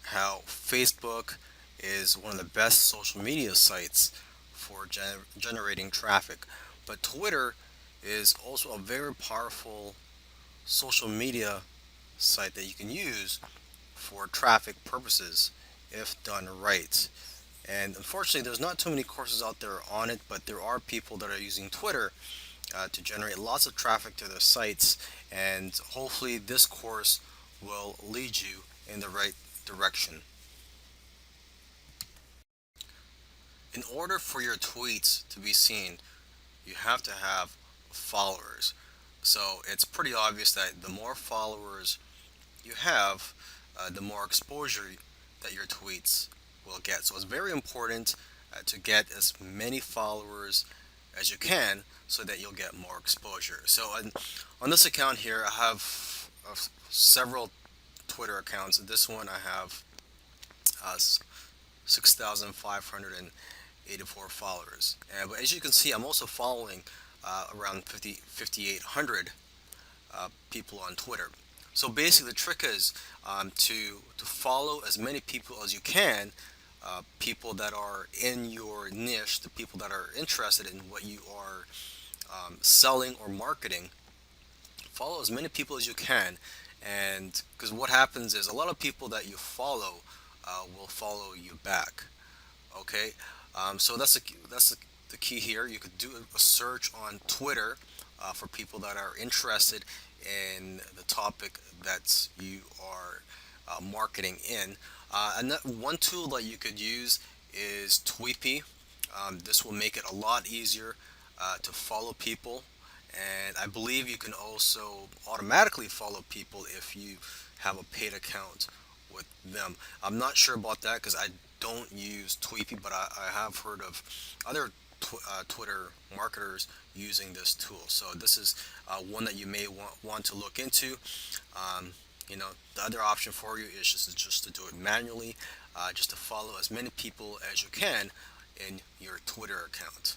how Facebook is one of the best social media sites for generating traffic, but Twitter is also a very powerful social media site that you can use for traffic purposes if done right. And unfortunately, there's not too many courses out there on it, but there are people that are using Twitter to generate lots of traffic to their sites, and hopefully, this course will lead you in the right direction. In order for your tweets to be seen, you have to have followers. So it's pretty obvious that the more followers you have, the more exposure that your tweets will get. So it's very important to get as many followers as you can so that you'll get more exposure. So on this account here, I have several Twitter accounts. This one I have 6,584 followers. But as you can see, I'm also following around 5,800 people on Twitter. So basically, the trick is to follow as many people as you can, people that are in your niche, the people that are interested in what you are selling or marketing. Follow as many people as you can, and because what happens is a lot of people that you follow will follow you back. Okay, so the key here. You could do a search on Twitter for people that are interested in the topic that you are marketing in. And one tool that you could use is Tweepy. This will make it a lot easier to follow people, and I believe you can also automatically follow people if you have a paid account with them. I'm not sure about that because I don't use Tweepy, but I have heard of other Twitter marketers using this tool. So this is one that you may want to look into. Um, the other option for you is just to do it manually, just to follow as many people as you can in your Twitter account.